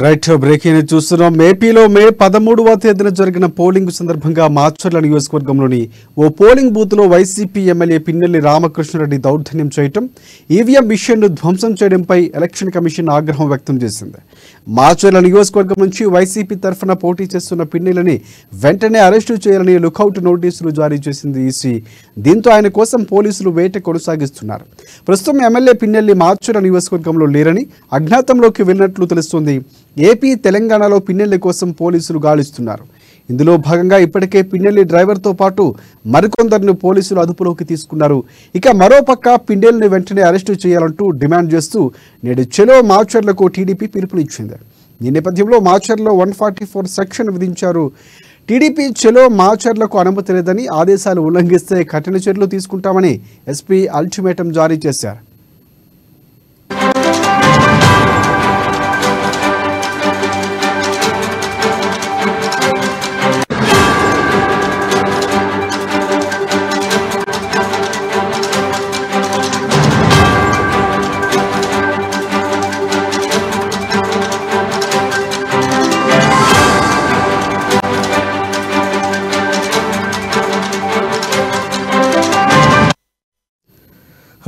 Right breaking చూస్తున్నాం. ఏపీలో మే 13వ తేదీన జరిగిన పోలింగ్ సందర్భంగా మాచర్ల నియోజకవర్గంలోని ఓ పోలింగ్ బూత్లో వైసీపీ ఎమ్మెల్యే పిన్నెల్లి రామకృష్ణారెడ్డి దౌర్జన్యం చేయడం, ఈవీఎం మిషన్ను ధ్వంసం చేయడంపై ఎలక్షన్ కమిషన్ ఆగ్రహం వ్యక్తం చేసింది. మాచర్ల నియోజకవర్గం నుంచి వైసీపీ తరఫున పోటీ చేస్తున్న పిన్నెల్లిని వెంటనే అరెస్టు చేయాలని లుకౌట్ నోటీసులు జారీ చేసింది ఈసీ. దీంతో ఆయన కోసం పోలీసులు వేట కొనసాగిస్తున్నారు. ప్రస్తుతం ఎమ్మెల్యే పిన్నెల్లి మాచర్ల నియోజకవర్గంలో లేరని, అజ్ఞాతంలోకి వెళ్ళినట్లు తెలుస్తోంది. ఏపీ, తెలంగాణలో పిన్నెల్లి కోసం పోలీసులు గాలిస్తున్నారు. ఇందులో భాగంగా ఇప్పటికే పిన్నెల్లి డ్రైవర్తో పాటు మరికొందరిని పోలీసులు అదుపులోకి తీసుకున్నారు. ఇక మరోపక్క పిన్నెల్లిని వెంటనే అరెస్టు చేయాలంటూ డిమాండ్ చేస్తూ నేడు చలో మాచర్లకు టీడీపీ పిలుపునిచ్చింది. ఈ నేపథ్యంలో మాచర్లో 144 సెక్షన్ విధించారు. టీడీపీ చలో మాచర్లకు అనుమతి లేదని, ఆదేశాలు ఉల్లంఘిస్తే కఠిన చర్యలు తీసుకుంటామని ఎస్పీ అల్టిమేటం జారీ చేశారు.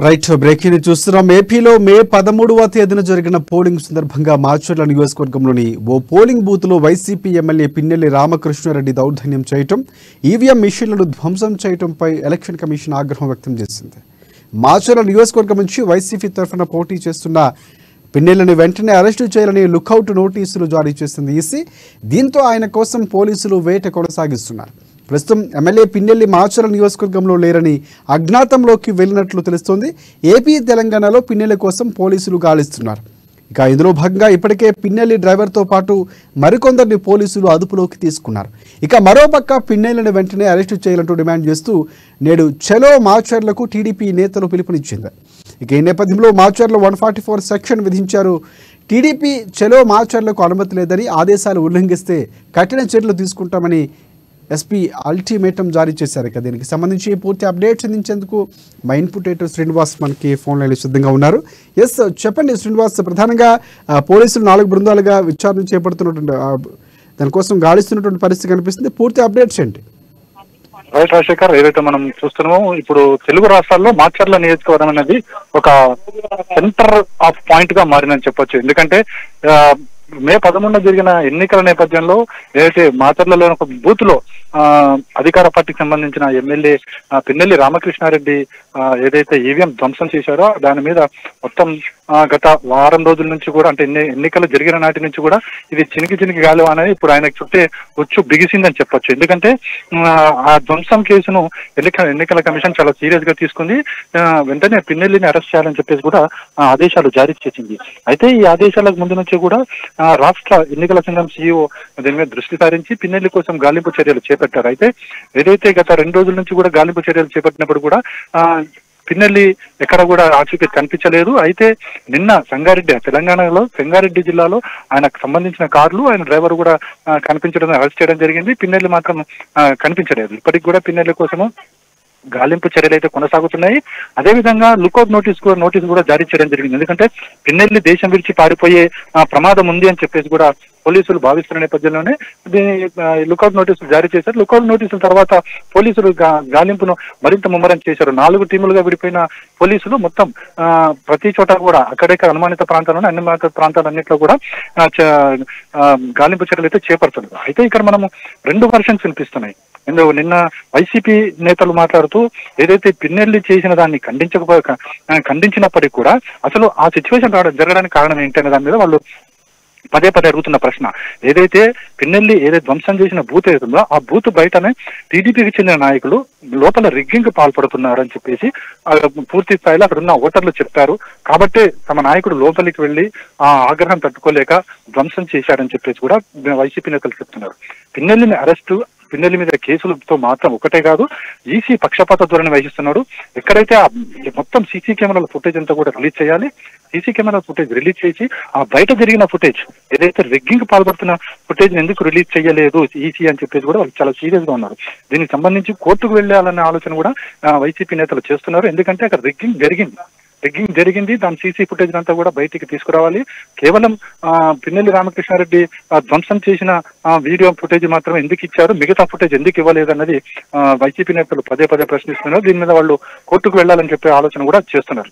రైట్ బ్రేకింగ్ చూస్తున్నాం. ఏపీలో మే 13వ తేదీన జరిగిన పోలింగ్ సందర్భంగా మాచర్ల నియోజకవర్గంలోని ఓ పోలింగ్ బూత్లో వైసీపీ ఎమ్మెల్యే పిన్నెల్లి రామకృష్ణారెడ్డి దౌర్జన్యం చేయటం, ఈవీఎం మిషన్లను ధ్వంసం చేయడంపై ఎలక్షన్ కమిషన్ ఆగ్రహం వ్యక్తం చేసింది. మాచర్ల నియోజకవర్గం నుంచి వైసీపీ తరఫున పోటీ చేస్తున్న పిన్నెల్లిని వెంటనే అరెస్టు చేయాలని లుకౌట్ నోటీసులు జారీ చేసింది ఈసీ. దీంతో ఆయన కోసం పోలీసులు వేట కొనసాగిస్తున్నారు. ప్రస్తుతం ఎమ్మెల్యే పిన్నెల్లి మాచర్ల నియోజకవర్గంలో లేరని, అజ్ఞాతంలోకి వెళ్ళినట్లు తెలుస్తోంది. ఏపీ, తెలంగాణలో పిన్నెల్లి కోసం పోలీసులు గాలిస్తున్నారు. ఇక ఇందులో భాగంగా ఇప్పటికే పిన్నెల్లి డ్రైవర్తో పాటు మరికొందరిని పోలీసులు అదుపులోకి తీసుకున్నారు. ఇక మరోపక్క పిన్నెల్లిని వెంటనే అరెస్టు చేయాలంటూ డిమాండ్ చేస్తూ నేడు చలో మాచర్లకు టీడీపీ నేతలు పిలుపునిచ్చింది. ఇక ఈ నేపథ్యంలో మాచర్లో 144 సెక్షన్ విధించారు. టీడీపీ చలో మాచర్లకు అనుమతి లేదని, ఆదేశాలు ఉల్లంఘిస్తే కఠిన చర్యలు తీసుకుంటామని ఎస్పీ అల్టిమేటం జారీ చేశారు. ఇక దీనికి సంబంధించి పూర్తి అప్డేట్స్ అందించేందుకు మా ఇన్పుట్ ఎడిటర్ శ్రీనివాస్ మనకి ఫోన్ లైన్లో సిద్ధంగా ఉన్నారు. ఎస్ చెప్పండి శ్రీనివాస్, ప్రధానంగా పోలీసులు 4 బృందాలుగా విచారణ చేపడుతున్నటువంటి దానికోసం గాలిస్తున్నటువంటి పరిస్థితి కనిపిస్తుంది. పూర్తి అప్డేట్స్ ఏంటి? రైట్ రాజశేఖర్, ఏదైతే మనం చూస్తున్నామో ఇప్పుడు తెలుగు రాష్ట్రాల్లో మాచర్ల నియోజకవర్గం అనేది ఒక సెంటర్ ఆఫ్ పాయింట్ గా మారిందని చెప్పొచ్చు. ఎందుకంటే మే 11 జరిగిన ఎన్నికల నేపథ్యంలో ఏదైతే మాచర్లలో ఒక బూత్ లో అధికార పార్టీకి సంబంధించిన ఎమ్మెల్యే పిన్నెల్లి రామకృష్ణారెడ్డి ఏదైతే ఈవీఎం ధ్వంసం చేశారో దాని మీద మొత్తం గత వారం రోజుల నుంచి కూడా, అంటే ఎన్నికలు జరిగిన నాటి నుంచి కూడా ఇది చినికి గాలి అనేది ఇప్పుడు ఆయన చుట్టే వచ్చు బిగిసిందని చెప్పొచ్చు. ఎందుకంటే ఆ ధ్వంసం కేసును ఎన్నికల కమిషన్ చాలా సీరియస్ గా తీసుకుంది. వెంటనే పిన్నెల్లిని అరెస్ట్ చేయాలని చెప్పేసి కూడా ఆదేశాలు జారీ చేసింది. అయితే ఈ ఆదేశాలకు ముందు నుంచి కూడా రాష్ట్ర ఎన్నికల సంఘం సీఈఓ దీని మీద దృష్టి సారించి పిన్నెల్లి కోసం గాలింపు చర్యలు చేపట్టారు. అయితే ఏదైతే గత 2 రోజుల నుంచి కూడా గాలింపు చర్యలు చేపట్టినప్పుడు కూడా పిన్నెల్లి ఎక్కడ కూడా ఆచూకీ కనిపించలేదు. అయితే నిన్న సంగారెడ్డి, తెలంగాణలో సంగారెడ్డి జిల్లాలో ఆయనకు సంబంధించిన కార్లు, ఆయన డ్రైవర్ కూడా కనిపించడం, అరెస్ట్ చేయడం జరిగింది. పిన్నెల్లి మాత్రం కనిపించలేదు. ఇప్పటికి కూడా పిన్నెల్లి కోసము గాలింపు చర్యలు అయితే కొనసాగుతున్నాయి. అదేవిధంగా లుకౌట్ నోటీస్ కూడా జారీ చేయడం జరిగింది. ఎందుకంటే పిన్నెల్లి దేశం విడిచి పారిపోయే ప్రమాదం ఉంది అని చెప్పేసి కూడా పోలీసులు భావిస్తున్న నేపథ్యంలోనే లుకౌట్ నోటీసులు జారీ చేశారు. లుకౌట్ నోటీసుల తర్వాత పోలీసులు గాలింపును మరింత ముమ్మరం చేశారు. 4 టీములుగా విడిపోయిన పోలీసులు మొత్తం ప్రతి చోట కూడా అక్కడెక్కడ అనుమానిత ప్రాంతాలన్నింటిలో కూడా గాలింపు చర్యలు అయితే చేపడుతున్నారు. అయితే ఇక్కడ మనము 2 వర్షన్స్ వినిపిస్తున్నాయి. నిన్న వైసీపీ నేతలు మాట్లాడుతూ ఏదైతే పిన్నెల్లి చేసిన దాన్ని ఖండించినప్పటికీ కూడా అసలు ఆ సిచ్యువేషన్ జరగడానికి కారణం ఏంటనే దాని మీద వాళ్ళు పదే అడుగుతున్న ప్రశ్న, ఏదైతే పిన్నెల్లి ఏదైతే ధ్వంసం చేసిన బూత్ ఏదైతుందో ఆ బూత్ బయటనే టీడీపీకి చెందిన నాయకులు లోపల రిగ్గింగ్ పాల్పడుతున్నారని చెప్పేసి పూర్తి స్థాయిలో అక్కడ ఉన్న ఓటర్లు చెప్పారు. కాబట్టి తమ నాయకుడు లోపలికి వెళ్లి ఆ ఆగ్రహం తట్టుకోలేక ధ్వంసం చేశారని చెప్పేసి కూడా వైసీపీ నేతలు చెప్తున్నారు. పిన్నెల్లి మీద కేసులతో మాత్రం ఒకటే కాదు, ఈసీ పక్షపాత ధోరణి వహిస్తున్నాడు. ఎక్కడైతే మొత్తం సీసీ కెమెరాల ఫుటేజ్ అంతా కూడా రిలీజ్ చేయాలి. సీసీ కెమెరా ఫుటేజ్ రిలీజ్ చేసి ఆ బయట జరిగిన ఫుటేజ్, ఏదైతే రిగ్గింగ్ పాల్పడుతున్న ఫుటేజ్ ఎందుకు రిలీజ్ చేయలేదు ఈసీ అని చెప్పేసి కూడా వాళ్ళు చాలా సీరియస్ గా ఉన్నారు. దీనికి సంబంధించి కోర్టుకు వెళ్ళాలనే ఆలోచన కూడా వైసీపీ నేతలు చేస్తున్నారు. ఎందుకంటే అక్కడ రిగ్గింగ్ జరిగింది. రిగ్గింగ్ జరిగింది, దాని సీసీ ఫుటేజ్ అంతా కూడా బయటికి తీసుకురావాలి. కేవలం పిన్నెల్లి రామకృష్ణారెడ్డి ధ్వంసం చేసిన వీడియో ఫుటేజ్ మాత్రం ఎందుకు ఇచ్చారు, మిగతా ఫుటేజ్ ఎందుకు ఇవ్వలేదు అన్నది వైసీపీ నేతలు పదే పదే ప్రశ్నిస్తున్నారు. దీని మీద వాళ్ళు కోర్టుకు వెళ్లాలని చెప్పే ఆలోచన కూడా చేస్తున్నారు.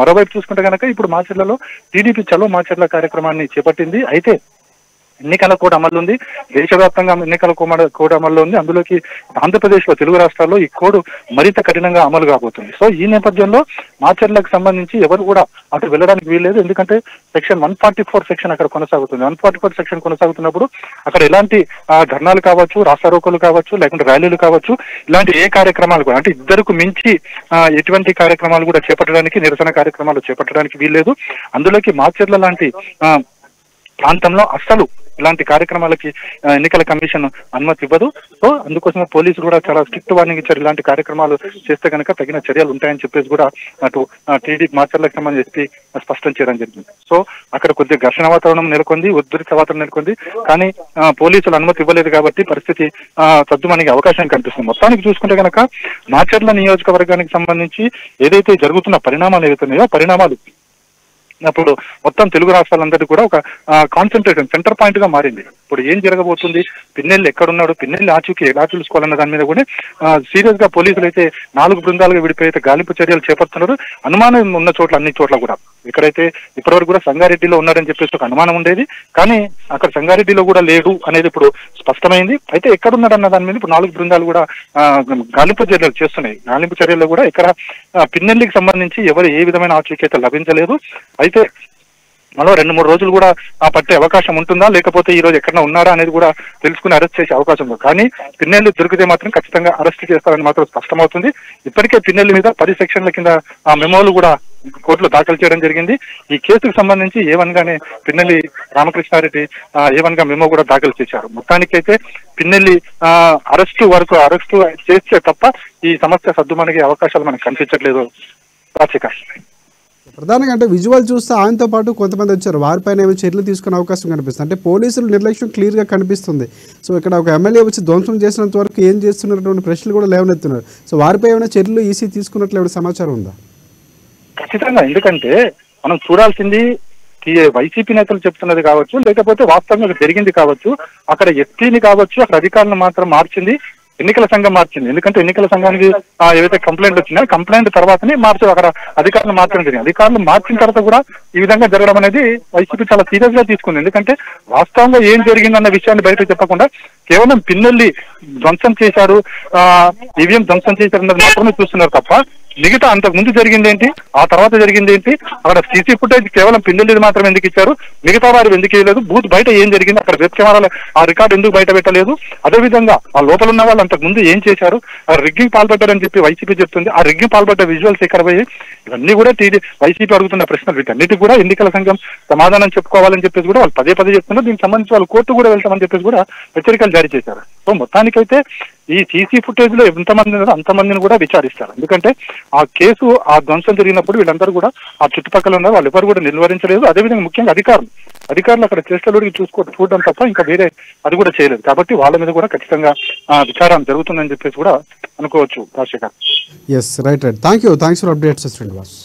మరోవైపు చూసుకుంటే కనుక ఇప్పుడు మాచర్లలో టీడీపీ చలో మాచర్ల కార్యక్రమాన్ని చేపట్టింది. అయితే ఎన్నికల కోడ్ అమలు ఉంది, దేశవ్యాప్తంగా ఎన్నికల కోడ్ అమల్లో ఉంది. అందులోకి ఆంధ్రప్రదేశ్ లో తెలుగు రాష్ట్రాల్లో ఈ కోడ్ మరింత కఠినంగా అమలు కాబోతుంది. సో ఈ నేపథ్యంలో మాచర్లకు సంబంధించి ఎవరు కూడా అటు వెళ్ళడానికి వీల్లేదు. ఎందుకంటే సెక్షన్ 144 సెక్షన్ అక్కడ కొనసాగుతుంది. 144 సెక్షన్ కొనసాగుతున్నప్పుడు అక్కడ ఎలాంటి ధర్నాలు కావచ్చు, రాస్తారోకోలు కావచ్చు, లేకుంటే ర్యాలీలు కావచ్చు, ఇలాంటి ఏ కార్యక్రమాలు కూడా అంటే ఇద్దరికి మించి ఎటువంటి కార్యక్రమాలు కూడా చేపట్టడానికి, నిరసన కార్యక్రమాలు చేపట్టడానికి వీల్లేదు. అందులోకి మాచర్ల లాంటి ప్రాంతంలో అస్సలు ఇలాంటి కార్యక్రమాలకి ఎన్నికల కమిషన్ అనుమతి ఇవ్వదు. సో అందుకోసమే పోలీసులు కూడా చాలా స్ట్రిక్ట్ వార్నింగ్ ఇచ్చారు. ఇలాంటి కార్యక్రమాలు చేస్తే కనుక తగిన చర్యలు ఉంటాయని చెప్పేసి కూడా అటు టీడీపీ మాచర్లకు సంబంధించి స్పష్టం చేయడం జరిగింది. సో అక్కడ కొద్దిగా ఘర్షణ వాతావరణం నెలకొంది, ఉద్రిక్త వాతావరణం నెలకొంది. కానీ పోలీసులు అనుమతి ఇవ్వలేదు కాబట్టి పరిస్థితి సద్దుమణిగే అవకాశం కనిపిస్తుంది. మొత్తానికి చూసుకుంటే కనుక మాచర్ల నియోజకవర్గానికి సంబంధించి ఏదైతే జరుగుతున్న పరిణామాలు ఏవైతున్నాయో పరిణామాలు అప్పుడు మొత్తం తెలుగు రాష్ట్రాలందరికీ కూడా ఒక కాన్సన్ట్రేషన్ సెంటర్ పాయింట్ గా మారింది. ఇప్పుడు ఏం జరగబోతుంది, పిన్నెల్లి ఎక్కడున్నాడు, పిన్నెల్లి ఆచూకీ ఎలా తెలుసుకోవాలన్న దాని మీద కూడా సీరియస్ గా పోలీసులు అయితే 4 బృందాలుగా విడిపోయి గాలింపు చర్యలు చేపడుతున్నారు. అనుమానం ఉన్న చోట్ల అన్ని చోట్ల కూడా ఎక్కడైతే ఇప్పటివరకు కూడా సంగారెడ్డిలో ఉన్నారని చెప్పేసి ఒక అనుమానం ఉండేది, కానీ అక్కడ సంగారెడ్డిలో కూడా లేడు అనేది ఇప్పుడు స్పష్టమైంది. అయితే ఎక్కడున్నాడన్న దాని మీద ఇప్పుడు 4 బృందాలు కూడా గాలింపు చర్యలు చేస్తున్నాయి. గాలింపు చర్యల్లో కూడా ఇక్కడ పిన్నెల్లికి సంబంధించి ఎవరు ఏ విధమైన ఆచూకీ లభించలేదు. అయితే మరో 2-3 రోజులు కూడా పట్టే అవకాశం ఉంటుందా, లేకపోతే ఈ రోజు ఎక్కడన్నా ఉన్నారా అనేది కూడా తెలుసుకుని అరెస్ట్ చేసే అవకాశం ఉంది. కానీ పిన్నెల్లి దొరికితే మాత్రం ఖచ్చితంగా అరెస్ట్ చేస్తారని మాత్రం స్పష్టమవుతుంది. ఇప్పటికే పిన్నెల్లి మీద 10 సెక్షన్ల కింద మెమోలు కూడా కోర్టులో దాఖలు చేయడం జరిగింది. ఈ కేసుకు సంబంధించి A1 గానే పిన్నెల్లి రామకృష్ణారెడ్డి A1 గా మెమో కూడా దాఖలు చేశారు. మొత్తానికైతే పిన్నెల్లి అరెస్టు చేస్తే తప్ప ఈ సమస్య సద్దుమణిగే అవకాశాలు మనకు కనిపించట్లేదు. ప్రధానంగా అంటే విజువల్ చూస్తే ఆయనతో పాటు కొంతమంది వచ్చారు, వారిపైన ఏమైనా చర్యలు తీసుకునే అవకాశం కనిపిస్తుంది. అంటే పోలీసులు నిర్లక్ష్యం క్లియర్గా కనిపిస్తుంది. సో ఇక్కడ ఒక ఎమ్మెల్యే వచ్చి ధ్వంసం చేసినంత వరకు ఏం చేస్తున్నటువంటి ప్రశ్నలు కూడా లేవనెత్తున్నారు. సో వారిపై ఏమైనా చర్యలు ఈసీ తీసుకున్నట్లు ఏమైనా సమాచారం ఉందా? ఖచ్చితంగా, ఎందుకంటే మనం చూడాల్సింది వైసీపీ నేతలు చెప్తున్నది కావచ్చు, లేకపోతే వాస్తవంగా జరిగింది కావచ్చు, అక్కడ ఎస్పీని కావచ్చు, అక్కడ అధికారులను మాత్రం మార్చింది ఎన్నికల సంఘం మార్చింది. ఎందుకంటే ఎన్నికల సంఘానికి ఏవైతే కంప్లైంట్ వచ్చినాయో కంప్లైంట్ తర్వాతనే అక్కడ అధికారులు మార్చడం జరిగింది. అధికారులు మార్చిన తర్వాత కూడా ఈ విధంగా జరగడం అనేది వైసీపీ చాలా సీరియస్ గా తీసుకుంది. ఎందుకంటే వాస్తవంగా ఏం జరిగిందన్న విషయాన్ని బయటకు చెప్పకుండా కేవలం పిన్నెల్లి ధ్వంసం చేశారు, ఈవీఎం ధ్వంసం చేశారన్నది మాత్రమే చూస్తున్నారు తప్ప మిగతా అంతకు ముందు జరిగింది ఏంటి, ఆ తర్వాత జరిగింది ఏంటి, అక్కడ సీసీ ఫుటేజ్ కేవలం పిన్నెల్లి మాత్రం ఎందుకు ఇచ్చారు, మిగతా వారు ఎందుకు ఇవ్వలేదు, బూత్ బయట ఏం జరిగింది, అక్కడ వెబ్ కెమెరాలో ఆ రికార్డు ఎందుకు బయట పెట్టలేదు, అదేవిధంగా ఆ లోపల ఉన్న వాళ్ళు అంతకు ముందు ఏం చేశారు, రిగ్గింగ్ పాల్పడ్డారని చెప్పి వైసీపీ చెప్తుంది. ఆ రిగ్గింగ్ పాల్పడ్డ విజువల్స్ ఎక్కడ పోయి, ఇవన్నీ కూడా వైసీపీ అడుగుతున్న ప్రశ్నలు. వీటన్నిటికి కూడా ఎన్నికల సంఘం సమాధానం చెప్పుకోవాలని చెప్పేసి కూడా వాళ్ళు పదే చెప్తున్నారు. దీనికి సంబంధించి వాళ్ళు కోర్టు కూడా వెళ్తామని చెప్పేసి కూడా హెచ్చరికలు జారీ చేశారు. సో మొత్తానికైతే ఈ సీసీ ఫుటేజ్ లో ఎంతమంది ఉన్నారో అంతమందిని కూడా విచారిస్తారు. ఎందుకంటే ఆ కేసు ఆ ధ్వంసం జరిగినప్పుడు వీళ్ళందరూ కూడా ఆ చుట్టుపక్కల ఉన్నారు, వాళ్ళు ఎవరు కూడా నిలువరించలేదు. అదేవిధంగా ముఖ్యంగా అధికారులు అక్కడ చేష్టలుడికి చూడడం తప్ప ఇంకా వేరే అది కూడా చేయలేదు. కాబట్టి వాళ్ళ మీద కూడా ఖచ్చితంగా విచారం జరుగుతుందని చెప్పేసి కూడా అనుకోవచ్చు. Rajasekhar. Yes, right. Thanks for updates Srinivas.